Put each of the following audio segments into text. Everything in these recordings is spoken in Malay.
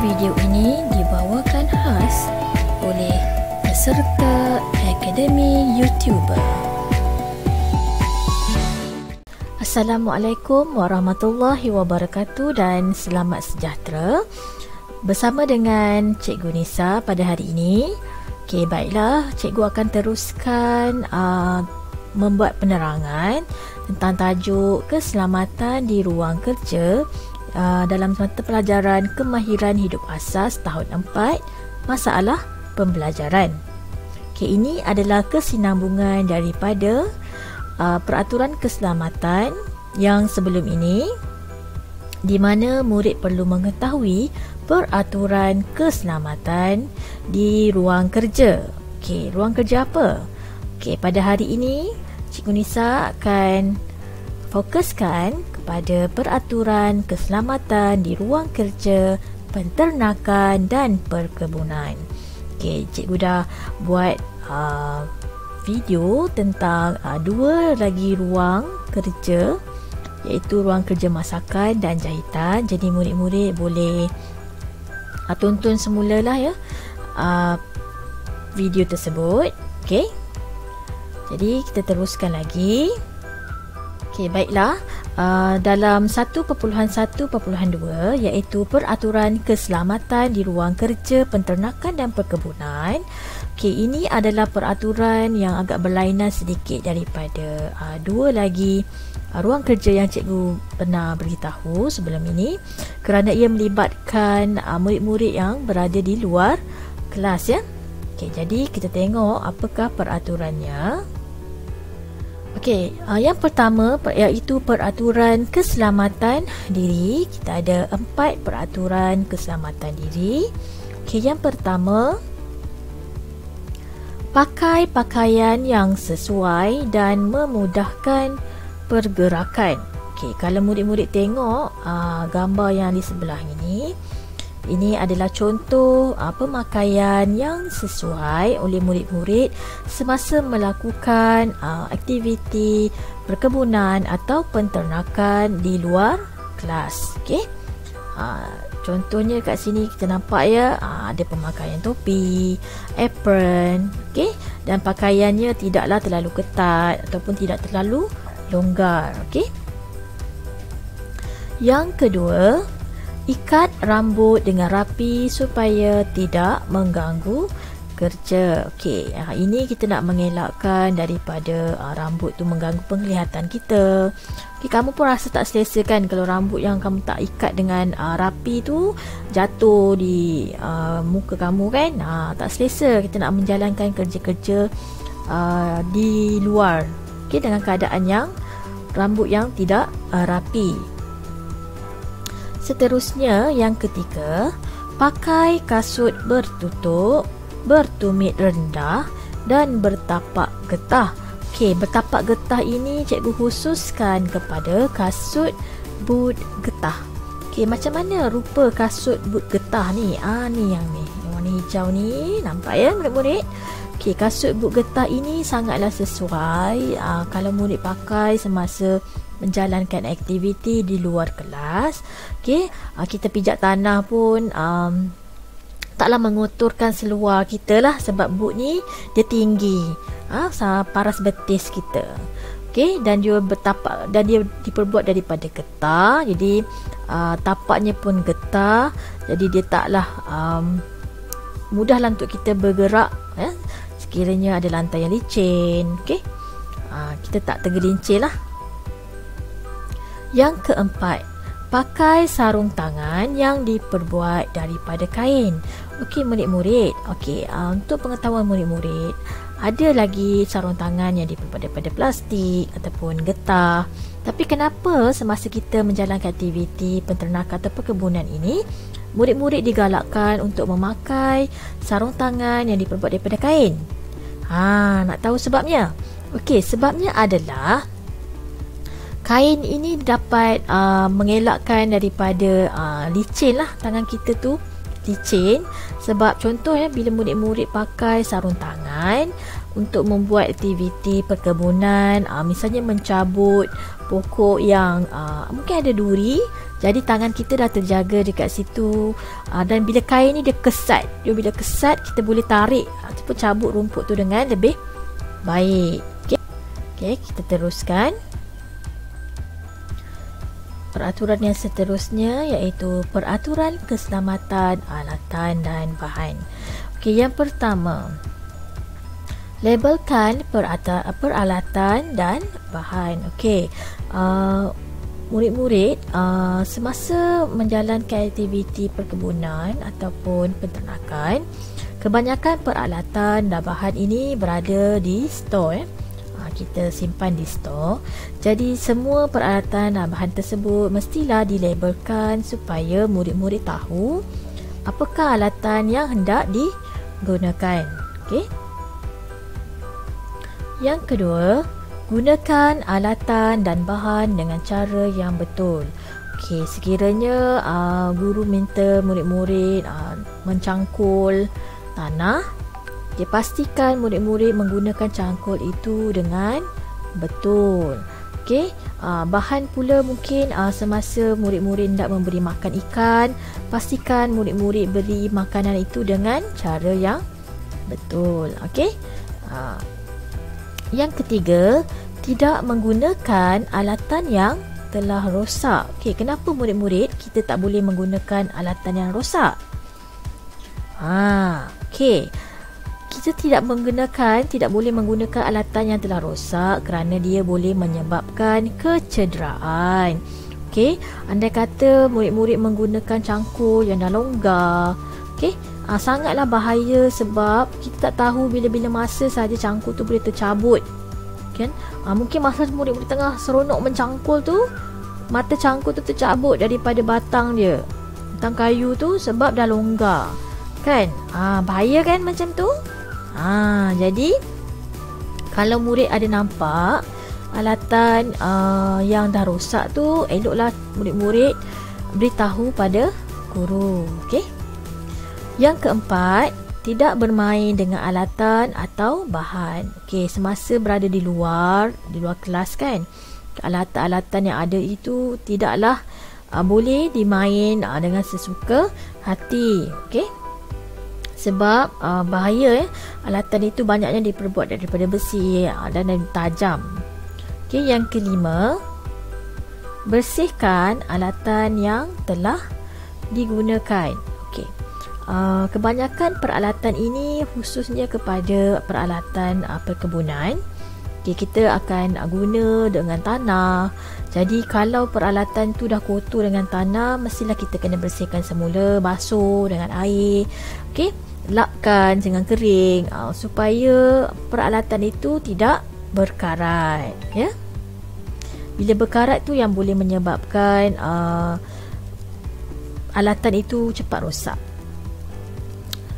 Video ini dibawakan khas oleh peserta Akademi YouTuber. Assalamualaikum warahmatullahi wabarakatuh dan selamat sejahtera. Bersama dengan Cikgu Nisa pada hari ini. Okey, baiklah, cikgu akan teruskan membuat penerangan tentang tajuk keselamatan di ruang kerja dalam mata pelajaran kemahiran hidup asas tahun 4, masalah pembelajaran. Okey, ini adalah kesinambungan daripada peraturan keselamatan yang sebelum ini, di mana murid perlu mengetahui peraturan keselamatan di ruang kerja. Okey, ruang kerja apa? Okey, pada hari ini Cikgu Nisa akan fokuskan pada peraturan keselamatan di ruang kerja, penternakan dan perkebunan. Okey, cikgu dah buat video tentang dua lagi ruang kerja, iaitu ruang kerja masakan dan jahitan. Jadi murid-murid boleh tonton semulalah ya video tersebut. Okey, jadi kita teruskan lagi. Okey, baiklah. Dalam 1.1.2 iaitu peraturan keselamatan di ruang kerja, penternakan dan perkebunan. Okey, ini adalah peraturan yang agak berlainan sedikit daripada dua lagi ruang kerja yang cikgu pernah beritahu sebelum ini, kerana ia melibatkan murid-murid yang berada di luar kelas ya. Okey, jadi kita tengok apakah peraturannya. Okey, yang pertama iaitu peraturan keselamatan diri. Kita ada 4 peraturan keselamatan diri. Okey, yang pertama, pakai pakaian yang sesuai dan memudahkan pergerakan. Okey, kalau murid-murid tengok gambar yang di sebelah ini adalah contoh pemakaian yang sesuai oleh murid-murid semasa melakukan aktiviti perkebunan atau penternakan di luar kelas. Okey. Contohnya kat sini kita nampak ya, ada pemakaian topi, apron, okey, dan pakaiannya tidaklah terlalu ketat ataupun tidak terlalu longgar. Okey. Yang kedua, ikat rambut dengan rapi supaya tidak mengganggu kerja. Okey, ini kita nak mengelakkan daripada rambut tu mengganggu penglihatan kita. Okey, kamu pun rasa tak selesa kan kalau rambut yang kamu tak ikat dengan rapi tu jatuh di muka kamu kan? Tak selesa kita nak menjalankan kerja-kerja di luar. Okey, dengan keadaan yang rambut yang tidak rapi. Seterusnya, yang ketiga, pakai kasut bertutup, bertumit rendah dan bertapak getah. Okey, bertapak getah ini cikgu khususkan kepada kasut boot getah. Okey, macam mana rupa kasut boot getah ni? Ni yang ni, warna hijau ni, nampak ya murid-murid? Okey, kasut boot getah ini sangatlah sesuai kalau murid pakai semasa menjalankan aktiviti di luar kelas. Okey, kita pijak tanah pun taklah mengotorkan seluar kita lah, sebab boot ni dia tinggi paras betis kita. Okey, dan dia bertapak dan dia diperbuat daripada getah, jadi tapaknya pun getah, jadi dia taklah mudahlah untuk kita bergerak sekiranya ada lantai yang licin. Okey, kita tak tergelincir lah. Yang keempat, pakai sarung tangan yang diperbuat daripada kain. Okey murid-murid, untuk pengetahuan murid-murid, ada lagi sarung tangan yang diperbuat daripada plastik ataupun getah. Tapi kenapa semasa kita menjalankan aktiviti penternakan atau perkebunan ini, murid-murid digalakkan untuk memakai sarung tangan yang diperbuat daripada kain? Nak tahu sebabnya? Okey, sebabnya adalah kain ini dapat mengelakkan daripada licin lah, tangan kita tu licin. Sebab contohnya bila murid-murid pakai sarung tangan untuk membuat aktiviti perkebunan, misalnya mencabut pokok yang mungkin ada duri, jadi tangan kita dah terjaga dekat situ. Dan bila kain ni dia kesat, bila kesat kita boleh tarik ataupun cabut rumput tu dengan lebih baik. Okey, kita teruskan. Peraturan yang seterusnya iaitu peraturan keselamatan alatan dan bahan. Okey, yang pertama, labelkan peralatan dan bahan. Okey, murid-murid semasa menjalankan aktiviti perkebunan ataupun penternakan, kebanyakan peralatan dan bahan ini berada di store. Kita simpan di store. Jadi semua peralatan dan bahan tersebut mestilah dilabelkan supaya murid-murid tahu apakah alatan yang hendak digunakan. Okey. Yang kedua, gunakan alatan dan bahan dengan cara yang betul. Okey, sekiranya guru minta murid-murid mencangkul tanah, pastikan murid-murid menggunakan cangkul itu dengan betul. Okey, bahan pula mungkin semasa murid-murid hendak memberi makan ikan, pastikan murid-murid beri makanan itu dengan cara yang betul. Okey. Yang ketiga, tidak menggunakan alatan yang telah rosak. Okey, kenapa murid-murid kita tak boleh menggunakan alatan yang rosak? Okey. Kita tidak boleh menggunakan alatan yang telah rosak kerana dia boleh menyebabkan kecederaan. Okey, andai kata murid-murid menggunakan cangkul yang dah longgar, okey, sangatlah bahaya sebab kita tak tahu bila-bila masa saja cangkul tu boleh tercabut. Kan? Mungkin masa murid-murid tengah seronok mencangkul tu, mata cangkul tu tercabut daripada batang dia, batang kayu tu, sebab dah longgar. Kan? Bahaya kan macam tu? Jadi kalau murid ada nampak alatan yang dah rosak tu, eloklah murid-murid beritahu pada guru. Okey. Yang keempat, tidak bermain dengan alatan atau bahan. Okey, semasa berada di luar kelas kan, alatan-alatan yang ada itu tidaklah boleh dimain dengan sesuka hati. Okey. Sebab bahaya, alatan itu banyaknya diperbuat daripada besi dan tajam. Okey, yang kelima, bersihkan alatan yang telah digunakan. Okey. Kebanyakan peralatan ini khususnya kepada peralatan perkebunan. Okey, kita akan guna dengan tanah. Jadi kalau peralatan tu dah kotor dengan tanah, mestilah kita kena bersihkan semula, basuh dengan air. Okey, lapkan dengan kering supaya peralatan itu tidak berkarat, ya. Bila berkarat tu yang boleh menyebabkan alatan itu cepat rosak.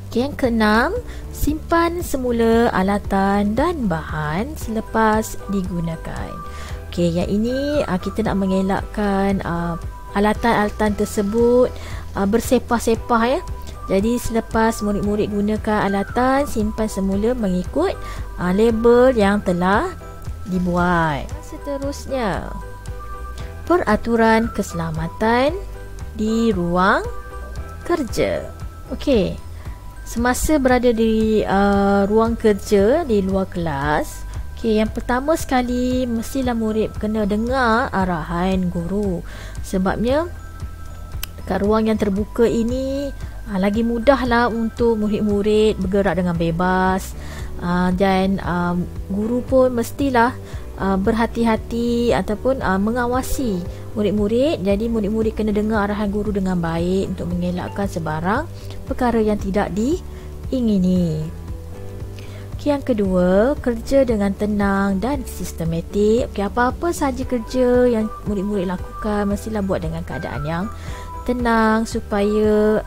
Okay, yang keenam, simpan semula alatan dan bahan selepas digunakan. Okay, yang ini kita nak mengelakkan alatan-alatan tersebut bersepah-sepah, ya. Jadi selepas murid-murid gunakan alatan, simpan semula mengikut label yang telah dibuat. Seterusnya, peraturan keselamatan di ruang kerja. Okey, semasa berada di ruang kerja di luar kelas, okey, yang pertama sekali mestilah murid kena dengar arahan guru. Sebabnya kat ruang yang terbuka ini lagi mudahlah untuk murid-murid bergerak dengan bebas, dan guru pun mestilah berhati-hati ataupun mengawasi murid-murid. Jadi murid-murid kena dengar arahan guru dengan baik untuk mengelakkan sebarang perkara yang tidak diingini. Okay, yang kedua, kerja dengan tenang dan sistematik. Okay, apa-apa sahaja kerja yang murid-murid lakukan mestilah buat dengan keadaan yang tenang supaya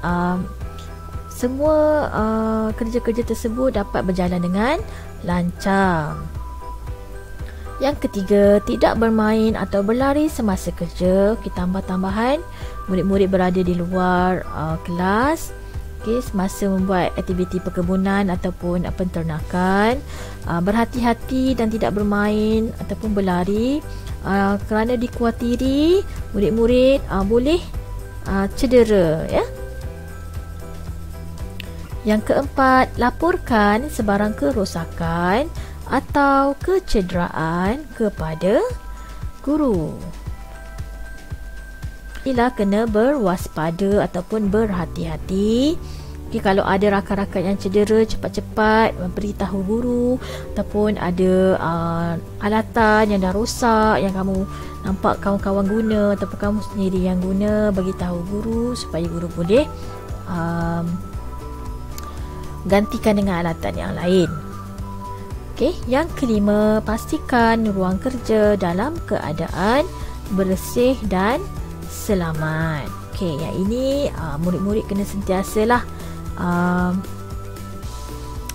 semua kerja-kerja tersebut dapat berjalan dengan lancar. Yang ketiga, tidak bermain atau berlari semasa kerja. Kita tambah-tambahan murid-murid berada di luar kelas. Okey, semasa membuat aktiviti perkebunan ataupun penternakan, berhati-hati dan tidak bermain ataupun berlari kerana dikuatiri murid-murid boleh cedera, ya. Yang keempat, laporkan sebarang kerosakan atau kecederaan kepada guru. Inilah kena berwaspada ataupun berhati-hati. Okay, kalau ada rakan-rakan yang cedera, cepat-cepat beritahu guru, ataupun ada alatan yang dah rosak yang kamu nampak kawan-kawan guna ataupun kamu sendiri yang guna, beritahu guru supaya guru boleh gantikan dengan alatan yang lain. Okey, yang kelima, pastikan ruang kerja dalam keadaan bersih dan selamat. Okey, yang ini murid-murid kena sentiasalah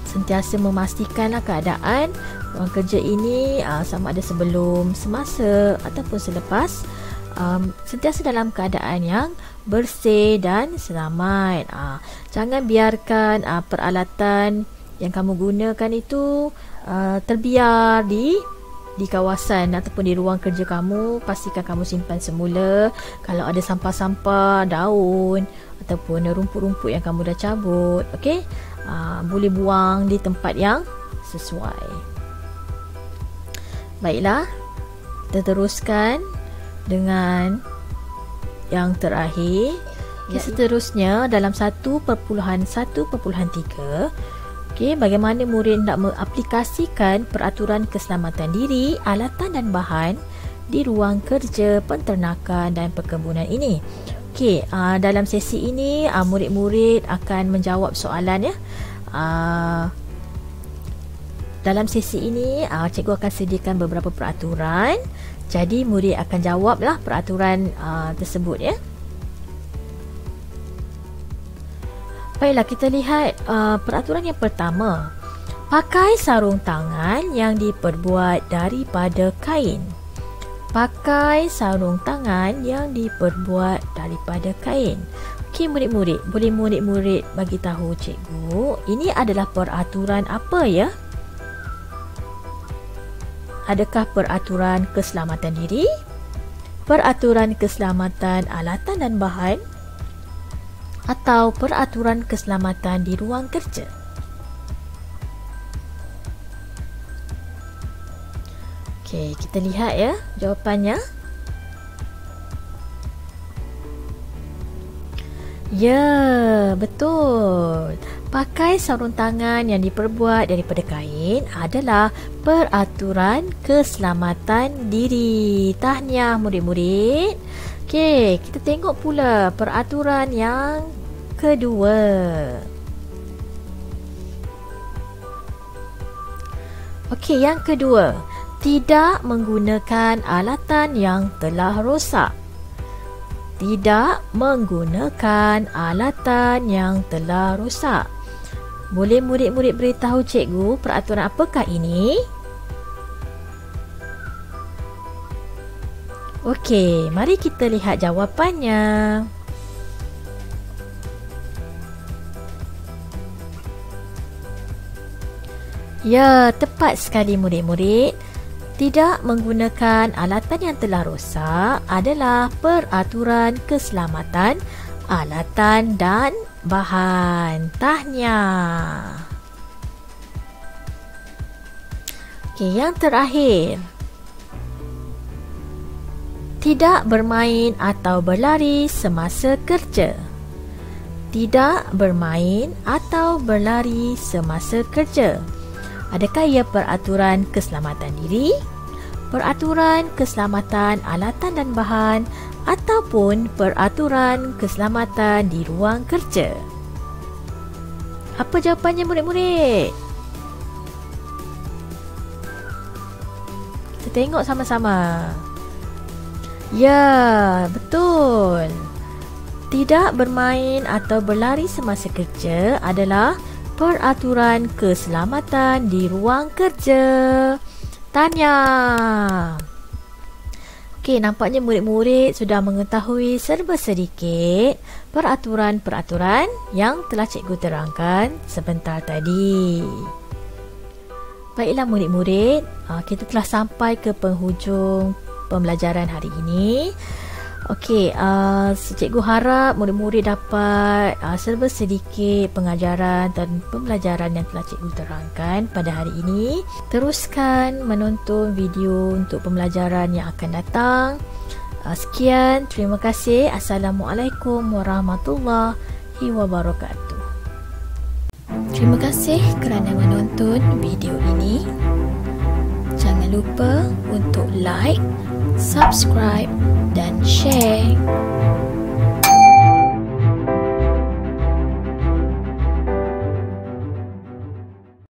sentiasa memastikanlah keadaan ruang kerja ini sama ada sebelum, semasa ataupun selepas sentiasa dalam keadaan yang bersih dan selamat. Jangan biarkan peralatan yang kamu gunakan itu terbiar di kawasan ataupun di ruang kerja kamu. Pastikan kamu simpan semula. Kalau ada sampah-sampah, daun ataupun rumput-rumput yang kamu dah cabut, okey, boleh buang di tempat yang sesuai. Baiklah, kita teruskan dengan yang terakhir. Seterusnya dalam 1.1.3, okey, bagaimana murid hendak mengaplikasikan peraturan keselamatan diri, alatan dan bahan di ruang kerja penternakan dan perkebunan ini. Okey, dalam sesi ini murid-murid akan menjawab soalan, ya. Dalam sesi ini cikgu akan sediakan beberapa peraturan. Jadi murid akan jawablah peraturan tersebut, ya. Baiklah, kita lihat peraturan yang pertama. Pakai sarung tangan yang diperbuat daripada kain. Pakai sarung tangan yang diperbuat daripada kain. Okey murid-murid, boleh murid-murid bagi tahu cikgu, ini adalah peraturan apa, ya? Adakah peraturan keselamatan diri? Peraturan keselamatan alatan dan bahan? Atau peraturan keselamatan di ruang kerja? Okey, kita lihat, ya, jawapannya. Ya, betul. Pakai sarung tangan yang diperbuat daripada kain adalah peraturan keselamatan diri. Tahniah murid-murid. Okey, kita tengok pula peraturan yang kedua. Okey, yang kedua, tidak menggunakan alatan yang telah rosak. Tidak menggunakan alatan yang telah rosak. Boleh murid-murid beritahu cikgu peraturan apakah ini? Okey, mari kita lihat jawapannya. Ya, tepat sekali murid-murid. Tidak menggunakan alatan yang telah rosak adalah peraturan keselamatan alatan dan bahan. Tahniah. Okey, yang terakhir. Tidak bermain atau berlari semasa kerja. Tidak bermain atau berlari semasa kerja. Adakah ia peraturan keselamatan diri, peraturan keselamatan alatan dan bahan, ataupun peraturan keselamatan di ruang kerja? Apa jawapannya murid-murid? Kita tengok sama-sama. Ya, betul. Tidak bermain atau berlari semasa kerja adalah peraturan keselamatan di ruang kerja. Tahniah. Okey, nampaknya murid-murid sudah mengetahui serba sedikit peraturan-peraturan yang telah cikgu terangkan sebentar tadi. Baiklah murid-murid, kita telah sampai ke penghujung pembelajaran hari ini. Okey, cikgu harap murid-murid dapat serba sedikit pengajaran dan pembelajaran yang telah cikgu terangkan pada hari ini. Teruskan menonton video untuk pembelajaran yang akan datang. Sekian, terima kasih. Assalamualaikum warahmatullahi wabarakatuh. Terima kasih kerana menonton video ini. Jangan lupa untuk like, subscribe dan share.